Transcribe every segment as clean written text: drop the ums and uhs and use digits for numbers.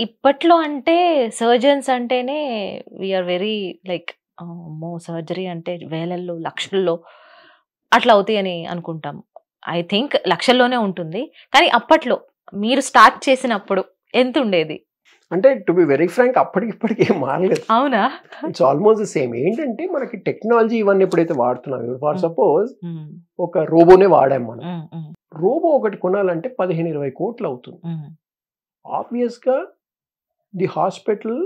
ఇప్పట్లో అంటే సర్జన్స్ అంటేనే వీఆర్ వెరీ లైక్ అమ్మో! సర్జరీ అంటే వేలల్లో, లక్షల్లో అట్లా అవుతాయని అనుకుంటాం. ఐ థింక్ లక్షల్లోనే ఉంటుంది. కానీ అప్పట్లో మీరు స్టార్ట్ చేసినప్పుడు ఎంతుండేది? అంటే టు బి వెరీ ఫ్రాంక్ అప్పటికి ఇప్పటికి ఏం మారలేదు. అవునా? It's almost the same. ఏంటంటే మనకి టెక్నాలజీ ఇవన్నీ ఎప్పుడైతే వాడుతున్నామో ఫర్ సపోజ్ ఒక రోబోనే వాడాం మనం. రోబో ఒకటి కొనాలంటే 15-20 కోట్లు అవుతుంది. ఆబ్వియస్ గా the hospital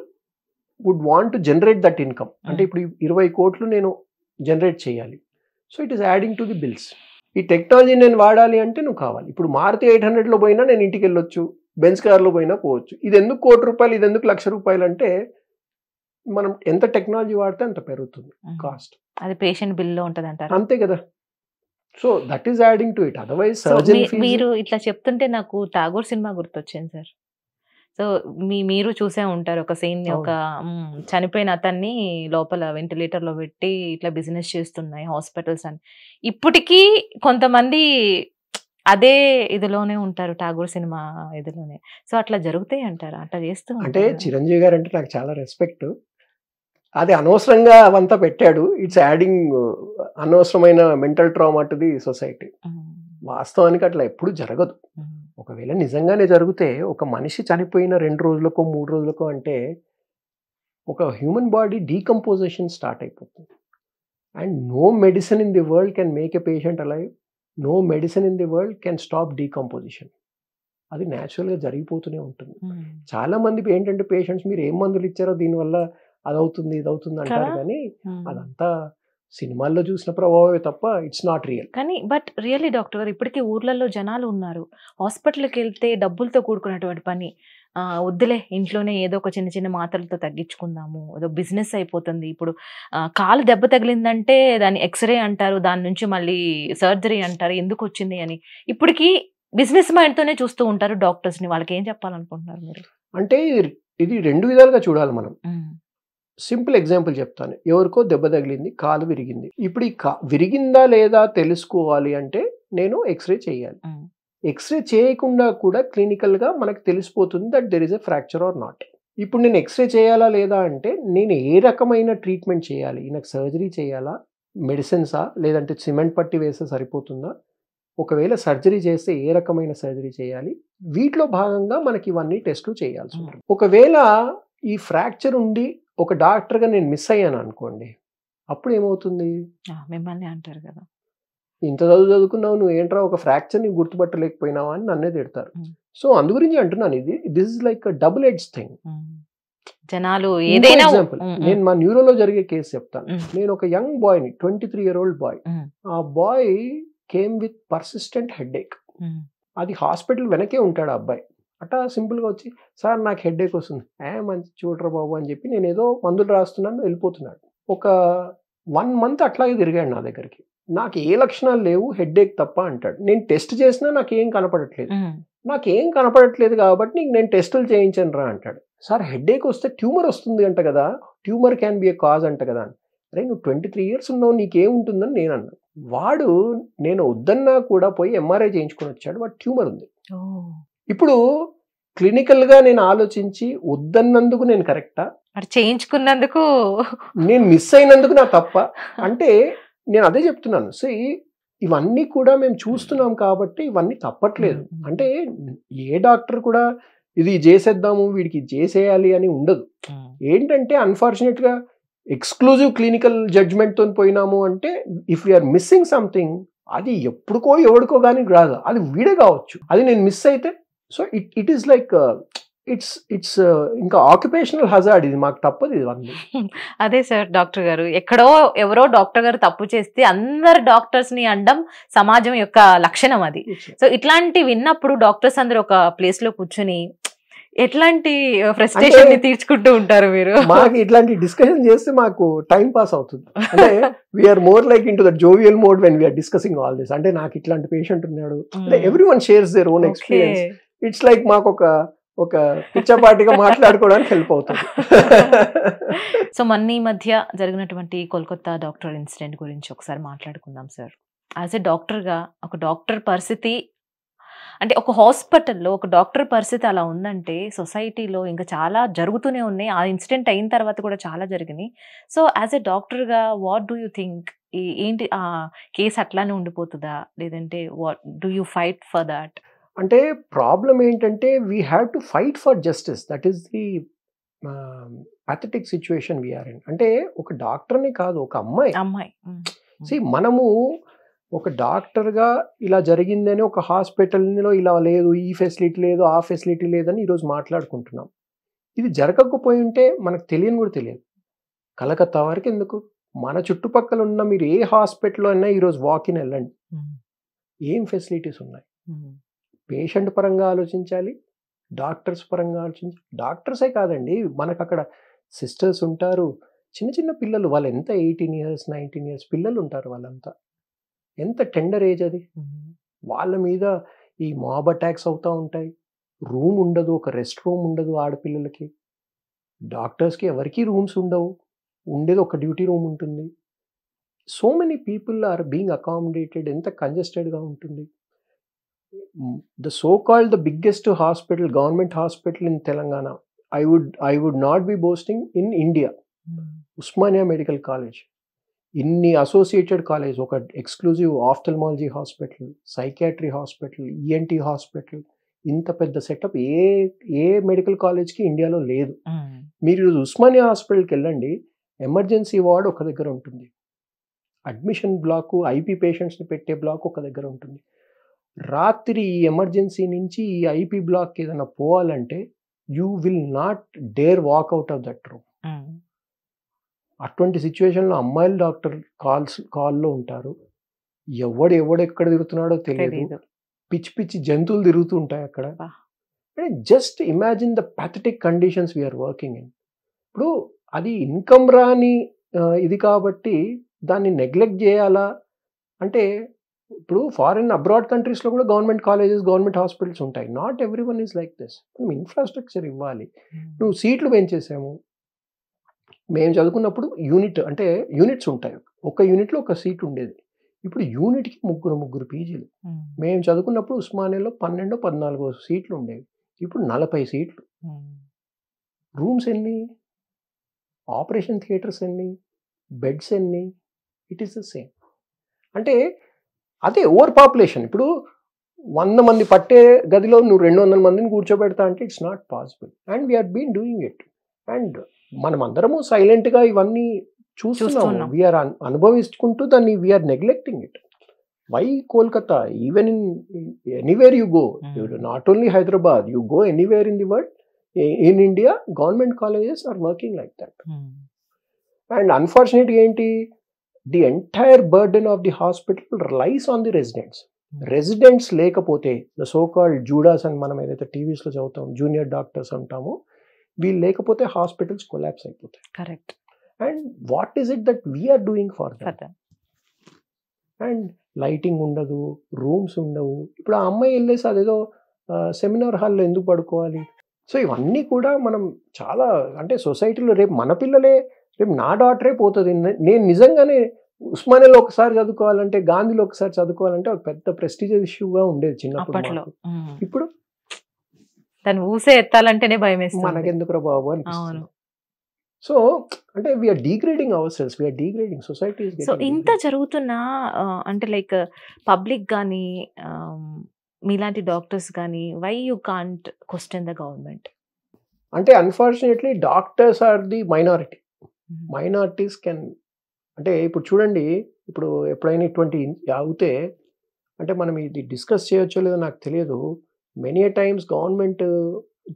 would want to generate that income. అంటే ఇప్పుడు 20 కోట్లు నేను జనరేట్ చేయాలి. So it is adding to the bills. ఈ టెక్నాలజీ నేను వాడాలి అంటే నువ్వు కావాలి. ఇప్పుడు మారుతి 800లో పోయినా నేను ఇంటికి వెళ్ళొచ్చు, బెంజ్ కార్లో పోయినా పోవచ్చు. ఇది ఎందుకు ₹1,00,00,000, ఇది ఎందుకు ₹1,00,000 అంటే మనం ఎంత టెక్నాలజీ వాడితే అంత పెరుగుతుంది కాస్ట్. అది పేషెంట్ బిల్లో ఉంటది అంటారు. అంతే కదా. So that is adding to it. Otherwise surgery మీరు ఇట్లా చెప్తుంటే నాకు ఠాగూర్ సినిమా గుర్తొచ్చింది సార్. సో మీరు చూసే ఉంటారు ఒక సీన్, ఒక చనిపోయిన అతన్ని లోపల వెంటిలేటర్ లో పెట్టి ఇట్లా బిజినెస్ చేస్తున్నాయి హాస్పిటల్స్ అని. ఇప్పటికీ కొంతమంది అదే ఇదిలోనే ఉంటారు, ఠాగూర్ సినిమా ఇదిలోనే. సో అట్లా జరుగుతాయి అంటారా? అట్లా చేస్తూ అంటే చిరంజీవి గారు అంటే నాకు చాలా రెస్పెక్ట్. అది అనవసరంగా అవంతా పెట్టాడు. ఇట్స్ యాడింగ్ అనవసరమైన mental trauma to the society. వాస్తవానికి అట్లా ఎప్పుడు జరగదు. ఒకవేళ నిజంగానే జరిగితే ఒక మనిషి చనిపోయిన 2 రోజులకో 3 రోజులకో అంటే ఒక హ్యూమన్ బాడీ డీకంపోజిషన్ స్టార్ట్ అయిపోతుంది. And no medicine in the world can make a patient alive. No medicine in the world can stop decomposition. అది న్యాచురల్గా జరిగిపోతూనే ఉంటుంది. చాలా మంది ఏంటంటే పేషెంట్స్ మీరు ఏం మందులు ఇచ్చారో దీనివల్ల అదవుతుంది ఇదవుతుంది అంటారు, కానీ అదంతా సినిమాల్లో చూసిన ప్రభావమే తప్ప ఇట్స్ నాట్ రియల్. కానీ బట్ రియల్లీ డాక్టర్ గారు ఇప్పటికీ ఊర్లలో జనాలు ఉన్నారు. హాస్పిటల్కి వెళ్తే డబ్బులతో కూడుకున్నటువంటి పని, వద్దులే ఇంట్లోనే ఏదో ఒక చిన్న చిన్న మాత్రలతో తగ్గించుకుందాము, ఏదో బిజినెస్ అయిపోతుంది. ఇప్పుడు కాలు దెబ్బ తగిలిందంటే దాన్ని ఎక్స్రే అంటారు, దాని నుంచి మళ్ళీ సర్జరీ అంటారు, ఎందుకు వచ్చింది అని. ఇప్పటికీ బిజినెస్ మైండ్తోనే చూస్తూ ఉంటారు డాక్టర్స్ని. వాళ్ళకి ఏం చెప్పాలనుకుంటున్నారు మీరు? అంటే ఇది 2 విధాలుగా చూడాలి మనం. సింపుల్ ఎగ్జాంపుల్ చెప్తాను. ఎవరికో దెబ్బ తగిలింది, కాలు విరిగింది. ఇప్పుడు ఈ విరిగిందా లేదా తెలుసుకోవాలి అంటే నేను ఎక్స్రే చేయాలి. ఎక్స్రే చేయకుండా కూడా క్లినికల్గా మనకు తెలిసిపోతుంది that there is a fracture or not. ఇప్పుడు నేను ఎక్స్రే చేయాలా లేదా అంటే నేను ఏ రకమైన ట్రీట్మెంట్ చేయాలి, నాకు సర్జరీ చేయాలా, మెడిసిన్సా, లేదంటే సిమెంట్ పట్టి వేస్తే సరిపోతుందా, ఒకవేళ సర్జరీ చేస్తే ఏ రకమైన సర్జరీ చేయాలి, వీటిలో భాగంగా మనకి ఇవన్నీ టెస్టులు చేయాల్సి ఉంటుంది. ఒకవేళ ఈ ఫ్రాక్చర్ ఉండి ఒక డాక్టర్గా నేను మిస్ అయ్యాను అనుకోండి, అప్పుడు ఏమవుతుంది? మిమ్మల్ని అంటారు కదా, ఇంత చదువుకున్నావు నువ్వు ఏంట్రా ఒక ఫ్రాక్చర్ ని గుర్తుపట్టలేకపోయినావా అని నన్నే తిడతారు. సో అందు గురించి అంటున్నాను, this is like double edge thing. జనాలు ఏదైనా ఎగ్జాంపుల్ నేను మా న్యూరోలో జరిగే కేసు చెప్తాను. నేను ఒక యంగ్ బాయ్ ని 23-year-old బాయ్, ఆ boy came with persistent headache. అది హాస్పిటల్ వెనకే ఉంటాడు ఆ అబ్బాయి. అట్టా సింపుల్గా వచ్చి సార్ నాకు హెడేక్ వస్తుంది, మంచి చూడరా బాబు అని చెప్పి నేను ఏదో మందులు రాస్తున్నాను, వెళ్ళిపోతున్నాడు. ఒక 1 month అట్లాగే తిరిగాడు నా దగ్గరికి. నాకు ఏ లక్షణాలు లేవు, హెడేక్ తప్ప అంటాడు. నేను టెస్ట్ చేసినా నాకేం కనపడట్లేదు. నాకేం కనపడట్లేదు కాబట్టి నేను టెస్టులు చేయించాను రా అంటాడు. సార్ హెడేక్ వస్తే ట్యూమర్ వస్తుంది అంట కదా, tumour can be A cause అంట కదా. అరే నువ్వు 23 years ఉన్నావు, నీకేముంటుందని నేను అన్నాను. వాడు నేను వద్దన్నా కూడా పోయి ఎంఆర్ఐ చేయించుకొని వచ్చాడు, వాడు ట్యూమర్ ఉంది. ఇప్పుడు క్లినికల్గా నేను ఆలోచించి వద్దన్నందుకు నేను కరెక్టా, చేయించుకున్నందుకు నేను మిస్ అయినందుకు నా తప్ప అంటే నేను అదే చెప్తున్నాను. సో ఇవన్నీ కూడా మేము చూస్తున్నాం కాబట్టి ఇవన్నీ తప్పట్లేదు. అంటే ఏ డాక్టర్ కూడా ఇది చేసేద్దాము వీడికి చేసేయాలి అని ఉండదు. ఏంటంటే అన్ఫార్చునేట్గా ఎక్స్క్లూజివ్ క్లినికల్ జడ్జ్మెంట్తో పోయినాము అంటే ఇఫ్ వీఆర్ మిస్సింగ్ సంథింగ్, అది ఎప్పుడుకో ఎవడికో కానీ రాదు, అది వీడే కావచ్చు. అది నేను మిస్ అయితే so it is like it's ఇంకా ఆక్యుపేషనల్ హజార్డ్. ఇది మాకు తప్పదు ఇవన్నీ. అదే సార్ డాక్టర్ గారు, ఎక్కడో ఎవరో డాక్టర్ గారు తప్పు చేస్తే అందరు డాక్టర్స్ ని అనడం సమాజం యొక్క లక్షణం అది. సో ఇట్లాంటి విన్నప్పుడు డాక్టర్స్ అందరూ ఒక ప్లేస్ లో కూర్చొని ఎట్లాంటి ఫ్రస్ట్రేషన్ ని తీర్చుకుంటూ ఉంటారు మీరు? మాకు ఇట్లాంటి డిస్కషన్ చేస్తే మాకు టైం పాస్ అవుతుంది. అంటే we are more like in to the jovial mode when we are discussing all this. అంటే నాకు ఇట్లాంటి పేషెంట్ ఉన్నాడు, అంటే everyone shares their own experience. It's like మాకు ఒక పిచ్చపాటిగా మాట్లాడుకోవడానికి హెల్ప్ అవుతుంది. సో మొన్న ఈ మధ్య జరిగినటువంటి కోల్కతా డాక్టర్ ఇన్సిడెంట్ గురించి ఒకసారి మాట్లాడుకుందాం సార్. యాజ్ ఎ డాక్టర్గా ఒక డాక్టర్ పరిస్థితి అంటే ఒక హాస్పిటల్‌లో ఒక డాక్టర్ పరిస్థితి అలా ఉందంటే సొసైటీలో ఇంకా చాలా జరుగుతూనే ఉన్నాయి. ఆ ఇన్సిడెంట్ అయిన తర్వాత కూడా చాలా జరిగినాయి. సో, యాస్ ఎ డాక్టర్‌గా వాట్ డూ యూ థింక్? ఏంటి కేస్ అట్లానే ఉండిపోతదా? లేదంటే what do you fight for that? అంటే ప్రాబ్లమ్ ఏంటంటే we have to fight for justice. That is the pathetic situation we are in. అంటే ఒక డాక్టర్ని కాదు, ఒక అమ్మాయి. అమ్మాయి. మనము ఒక డాక్టర్గా ఇలా జరిగిందని ఒక హాస్పిటల్లో ఇలా లేదు, ఈ ఫెసిలిటీ లేదు, ఆ ఫెసిలిటీ లేదని ఈరోజు మాట్లాడుకుంటున్నాం. ఇది జరగకపోయి ఉంటే మనకు తెలియని కూడా తెలియదు. కలకత్తా వరకు ఎందుకు, మన చుట్టుపక్కల ఉన్న మీరు ఏ హాస్పిటల్లో అయినా ఈరోజు వాకిన్ వెళ్ళండి, ఏం ఫెసిలిటీస్ ఉన్నాయి. పేషెంట్ పరంగా ఆలోచించాలి, డాక్టర్స్ పరంగా ఆలోచించాలి. డాక్టర్సే కాదండి, మనకు అక్కడ సిస్టర్స్ ఉంటారు, చిన్న చిన్న పిల్లలు, వాళ్ళు ఎంత 18 years 19 years పిల్లలు ఉంటారు. వాళ్ళంతా ఎంత టెండర్ ఏజ్ అది. వాళ్ళ మీద ఈ మాబ్ అటాక్స్ అవుతూ ఉంటాయి. రూమ్ ఉండదు, ఒక రెస్ట్ రూమ్ ఉండదు ఆడపిల్లలకి. డాక్టర్స్కి ఎవరికి రూమ్స్ ఉండవు, ఉండేది ఒక డ్యూటీ రూమ్ ఉంటుంది. So many people are being accommodated. ఎంత కంజెస్టెడ్గా ఉంటుంది. The so-called the biggest hospital, government hospital in Telangana, I would not be boasting, in India, Usmania Medical College. ఇన్ని అసోసియేటెడ్ కాలేజ్, ఒక exclusive ophthalmology hospital, psychiatry hospital, ENT hospital, ఇంత పెద్ద setup ఏ medical కాలేజ్కి ఇండియాలో లేదు. మీరు ఈరోజు ఉస్మానియా హాస్పిటల్కి వెళ్ళండి, ఎమర్జెన్సీ వార్డ్ ఒక దగ్గర ఉంటుంది, అడ్మిషన్ బ్లాక్, ఐపీ పేషెంట్స్ని పెట్టే బ్లాక్ ఒక దగ్గర ఉంటుంది. రాత్రి ఈ ఎమర్జెన్సీ నుంచి ఈ ఐపీ బ్లాక్ ఏదైనా పోవాలంటే you will not dare walk out of that room. అటువంటి సిచ్యువేషన్లో అమ్మాయిలు డాక్టర్ కాల్లో ఉంటారు. ఎవడెక్కడ తిరుగుతున్నాడో తెలియదు. పిచ్చి పిచ్చి జంతువులు తిరుగుతూ ఉంటాయి అక్కడ. Just imagine the pathetic conditions we are working in. ఇప్పుడు అది ఇన్కమ్ రాని ఇది కాబట్టి దాన్ని నెగ్లెక్ట్ చేయాలా అంటే, ఇప్పుడు ఫారిన్ అబ్రాడ్ కంట్రీస్లో కూడా గవర్నమెంట్ కాలేజెస్, గవర్నమెంట్ హాస్పిటల్స్ ఉంటాయి. Not every one is like this. మనం ఇన్ఫ్రాస్ట్రక్చర్ ఇవ్వాలి. నువ్వు సీట్లు పెంచేసాము. మేము చదువుకున్నప్పుడు యూనిట్స్ ఉంటాయి. ఒక యూనిట్లో ఒక సీట్ ఉండేది. ఇప్పుడు యూనిట్కి ముగ్గురు పీజీలు. మేము చదువుకున్నప్పుడు ఉస్మానియాలో 12-14 సీట్లు ఉండేవి. ఇప్పుడు 40 సీట్లు. రూమ్స్ ఎన్ని, ఆపరేషన్ థియేటర్స్ ఎన్ని, బెడ్స్ ఎన్ని, ఇట్ ఈస్ ద సేమ్. అంటే అదే ఓవర్ పాపులేషన్. ఇప్పుడు 100 మంది పట్టే గదిలో నువ్వు 200 మందిని కూర్చోబెడతా అంటే it's not possible. And we are been doing it. And మనం అందరము సైలెంట్గా ఇవన్నీ చూస్తున్నాము. వీఆర్ అనుభవించుకుంటూ దాన్ని we are neglecting it. Why Kolkata? Even in anywhere you go, not only Hyderabad, you go anywhere in the world, in India, government colleges are working like that. And అన్ఫార్చునేట్గా ఏంటి, the entire burden of the hospital relies on the residents. Residents లేకపోతే, the so called JUDAs అని మనం ఏదైతే టీవీస్లో చదువుతాం, junior doctors అంటామో, వీళ్ళు లేకపోతే హాస్పిటల్స్ కొలాప్స్ అయిపోతాయి. Correct. And what is it that we are doing for that? And lighting ఉండదు, రూమ్స్ ఉండవు. ఇప్పుడు ఆ అమ్మాయి వెళ్ళేసి అదేదో సెమినార్ హాల్లో ఎందుకు పడుకోవాలి? సో ఇవన్నీ కూడా మనం చాలా, అంటే సొసైటీలో రేపు మన పిల్లలే, రేపు నా డాటరే పోతుంది. నేను నిజంగానే ఉస్మానియాలో ఒకసారి చదువుకోవాలంటే, గాంధీలో ఒకసారి చదువుకోవాలంటే ఒక పెద్ద ప్రెస్టీజియస్ ఇష్యూగా ఉండేది చిన్నప్పుడు. ఇప్పుడు దాన్ని ఊసే ఎత్తాలంటేనే భయం వేస్తుంది. మనకెందుకురా బాబు అనిపిస్తుంది. సో అంటే we are degrading our cells, we are degrading society. So ఇంత జరుగుతున్నా అంటే లైక్ పబ్లిక్ కానీ మీలాంటి డాక్టర్స్ కానీ, why you can't question the government? అంటే unfortunately doctors are the minority. Minorities can, అంటే ఇప్పుడు చూడండి, ఇప్పుడు ఎప్పుడైనా ఇటువంటి అవుతే, అంటే మనం ఇది డిస్కస్ చేయొచ్చో లేదో నాకు తెలియదు. మెనీ టైమ్స్ గవర్నమెంట్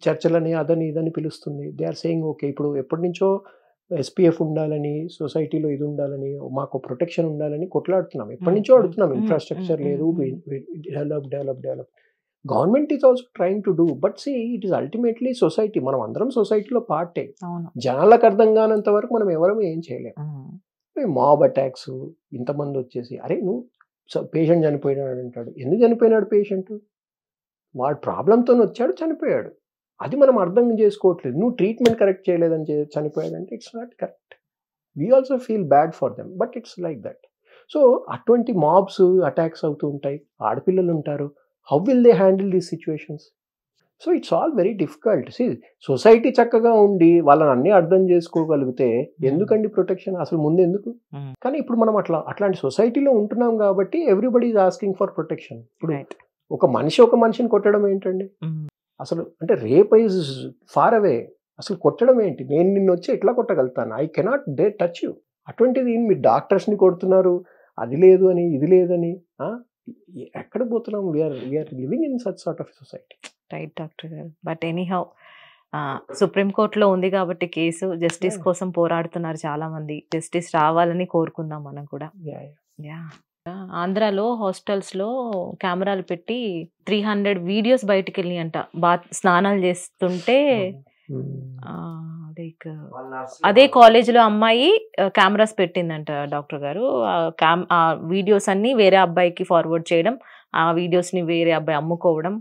చర్చలని అదని ఇదని పిలుస్తుంది. దే ఆర్ సేయింగ్ ఓకే, ఇప్పుడు ఎప్పటి నుంచో ఎస్పీఎఫ్ ఉండాలని, సొసైటీలో ఇది ఉండాలని, మాకు ప్రొటెక్షన్ ఉండాలని కొట్లాడుతున్నాం. ఎప్పటి నుంచో అడుగుతున్నాం. ఇన్ఫ్రాస్ట్రక్చర్ లేదు, develop. Government is also trying to do, but see it is ultimately society. మనం అందరం సొసైటీలో పార్టే. జనాలకు అర్థం కానంత వరకు మనం ఎవరూ ఏం చేయలేము. మాబ్ అటాక్స్, ఇంతమంది వచ్చేసి, అరే నువ్వు పేషెంట్ చనిపోయినాడు అంటాడు. ఎందుకు చనిపోయినాడు పేషెంట్? వాడు ప్రాబ్లంతో వచ్చాడు, చనిపోయాడు. అది మనం అర్థం చేసుకోవట్లేదు. నువ్వు ట్రీట్మెంట్ కరెక్ట్ చేయలేదని చనిపోయాడంటే it's not correct. We also feel bad for them, but it's like that. So అటువంటి మాబ్స్, అటాక్స్ అవుతూ ఉంటాయి. ఆడపిల్లలు ఉంటారు, how will they handle these situations? So it's all very difficult. Society చక్కగా ఉండి వాళ్ళని అన్ని అర్థం చేసుకోగలిగితే ఎందుకండి ప్రొటెక్షన్ అసలు ముందు ఎందుకు? కానీ ఇప్పుడు మనం అట్లాంటి సొసైటీలో ఉంటున్నాం కాబట్టి everybody is asking for protection. ఇప్పుడు ఒక మనిషిని కొట్టడం ఏంటండి అసలు? అంటే రేప్ ఈజ్ ఫార్ అవే. అసలు కొట్టడం ఏంటి? నేను నిన్ను వచ్చి ఎట్లా కొట్టగలుగుతాను? I cannot dare touch you. అటువంటిది మీరు డాక్టర్స్ని కొడుతున్నారు, అది లేదు అని ఇది లేదని. ఎక్కడ పోతున్నాం? We are living in such sort of society. Right doctor గారు. బట్ ఎనీహౌ సుప్రీంకోర్టులో ఉంది కాబట్టి కేసు, జస్టిస్ కోసం పోరాడుతున్నారు చాలా మంది. జస్టిస్ రావాలని కోరుకుందాం మనం కూడా. ఆంధ్రాలో హాస్టల్స్లో కెమెరాలు పెట్టి 300 వీడియోస్ బయటికి వెళ్ళినాయంట. స్నానాలు చేస్తుంటే లైక్ అదే కాలేజీలో అమ్మాయి కెమెరాస్ పెట్టిందంట డాక్టర్ గారు. ఆ వీడియోస్ అన్ని వేరే అబ్బాయికి ఫార్వర్డ్ చేయడం, ఆ వీడియోస్ని వేరే అబ్బాయి అమ్ముకోవడం.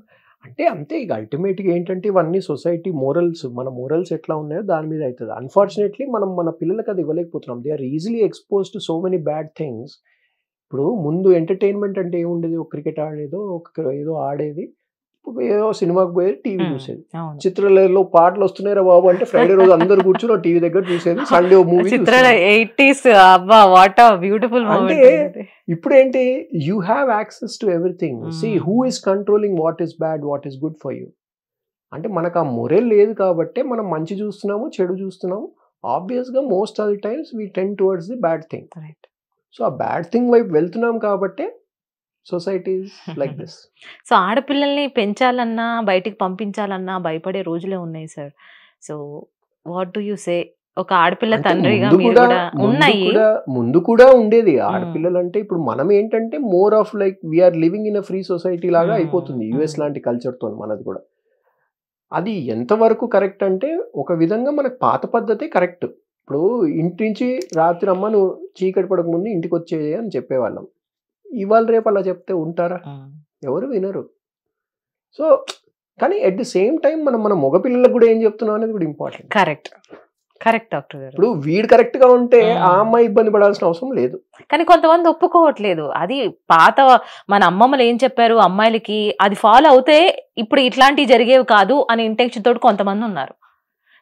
అంటే అంతే. ఇక అల్టిమేట్గా ఏంటంటే ఇవన్నీ సొసైటీ మోరల్స్, మన మోరల్స్ ఎట్లా ఉన్నాయో దాని మీద అవుతుంది. అన్ఫార్చునేట్లీ మనం మన పిల్లలకి అది ఇవ్వలేకపోతున్నాం. They are easily expose to so many bad things. ఇప్పుడు ముందు ఎంటర్టైన్మెంట్ అంటే ఏముండేది? ఒక క్రికెట్ ఆడేదో, ఏదో ఆడేది, ఏదో సినిమాకి పోయేది, టీవీ చూసేది. చిత్రాలలో పాటలు వస్తున్నాయి రా బాబు అంటే ఫ్రైడే రోజు అందరు కూర్చుని టీవీ దగ్గర చూసేది. Sunday movie. అంటే ఇప్పుడు ఏంటి? You have access to everything. See who is controlling what is bad, what is good for you. అంటే మనకు ఆ మొరల్ లేదు కాబట్టి మనం మంచి చూస్తున్నాము, చెడు చూస్తున్నాము. ఆబ్వియస్గా most of the times we tend towards the bad thing. So ఆ బ్యాడ్ థింగ్ వైపు వెళ్తున్నాం కాబట్టి సొసైటీస్ లైక్ దిస్. సో ఆడపిల్లల్ని పెంచాలన్నా, బయటికి పంపించాలన్నా భయపడే రోజులే ఉన్నాయి sir. So what do you say? ఒక ఆడపిల్ల తండ్రిగా ముందు కూడా ఉండేది ఆడపిల్లలు అంటే. ఇప్పుడు మనం ఏంటంటే more of like we are living in a free society లాగా అయిపోతుంది యుఎస్ లాంటి కల్చర్తో మనది కూడా. అది ఎంతవరకు కరెక్ట్ అంటే ఒక విధంగా మనకు పాత పద్ధతే కరెక్ట్. ఇప్పుడు ఇంటి నుంచి రాత్రి అమ్మ నువ్వు చీకటి పడక ముందు ఇంటికి వచ్చేది అని చెప్పేవాళ్ళం. ఇవాళ రేపు అలా చెప్తే ఉంటారా? ఎవరు వినరు. సో కానీ అట్ ది సేమ్ టైం మనం మన మగపిల్లలకు కూడా ఏం చెప్తున్నాం అనేది కూడా ఇంపార్టెంట్. కరెక్ట్ డాక్టర్ గారు. ఇప్పుడు వీడు కరెక్ట్ గా ఉంటే ఆ అమ్మాయి ఇబ్బంది పడాల్సిన అవసరం లేదు. కానీ కొంతమంది ఒప్పుకోవట్లేదు. అది పాత మన అమ్మమ్మలు ఏం చెప్పారు అమ్మాయిలకి, అది ఫాలో అవుతే ఇప్పుడు ఇట్లాంటివి జరిగేవి కాదు అనే ఇంటెన్షన్ తోటి కొంతమంది ఉన్నారు.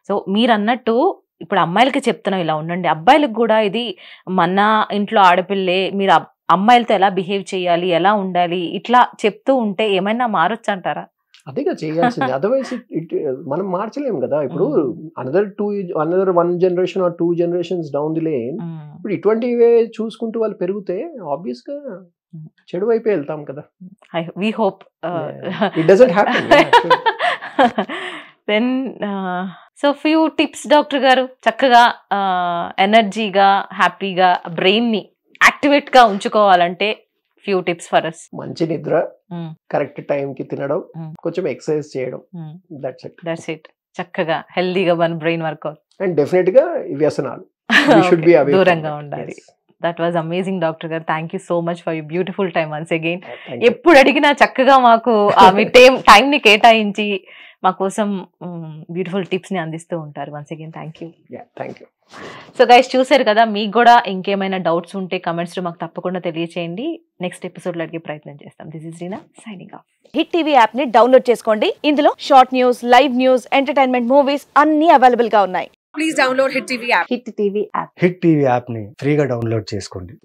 సో మీరు అన్నట్టు ఇప్పుడు అమ్మాయిలకి చెప్తున్నాం ఇలా ఉండండి, అబ్బాయిలకు కూడా ఇది మన ఇంట్లో ఆడపిల్లే, మీరు అమ్మాయిలతో ఎలా బిహేవ్ చేయాలి, ఎలా ఉండాలి, ఇట్లా చెప్తూ ఉంటే ఏమైనా మారొచ్చు అంటారా? అదేగా చేయాల్సింది. అదర్వైజ్ మనం మార్చలేము కదా. ఇప్పుడు another 1 generation or 2 generations down the lane ఇప్పుడు ఇటువంటివే చూసుకుంటూ వాళ్ళు పెరిగితే ఆబ్వియస్ గా చెడు వైపే వెళ్తాం కదా. We hope it doesn't happen. Then so few tips doctor గారు, చక్కగా ఎనర్జీగా హ్యాపీగా బ్రెయిన్ ని యాక్టివేట్ గా ఉంచుకోవాలంటే ఫ్యూ టిప్స్ ఫర్ us. మంచి నిద్ర, కరెక్ట్ టైం కి తినడం, కొంచెం ఎక్సర్సైజ్ చేయడం, దట్స్ ఇట్. చక్కగా హెల్దీగా మన బ్రెయిన్ వర్కౌట్ అండ్ డెఫినెట్ గా వ్యసనాలు దూరంగా ఉండాలి. దట్ వాజ్ అమేజింగ్ డాక్టర్ గారు. Thank you so much for you beautiful time once again. ఎప్పుడు అడిగినా చక్కగా మాకు మీ టైం ని కేటాయించి మా కోసం బ్యూటిఫుల్ టిప్స్ ని అందిస్తూ ఉంటారు. Once again thank you. So guys చూసారు కదా, మీకు కూడా ఇంకేమైనా డౌట్స్ ఉంటే కమెంట్స్ లో మాకు తప్పకుండా తెలియచేయండి. నెక్స్ట్ ఎపిసోడ్ లో అడిగే ప్రయత్నం చేస్తాం. This is Reena signing off. Hit TV app ని డౌన్లోడ్ చేసుకోండి. ఇందులో short news, live news, entertainment movies అన్ని అవైలబుల్ గా ఉన్నాయి. Please download hit TV app. Hit TV app ని ఫ్రీగా డౌన్లోడ్ చేసుకోండి.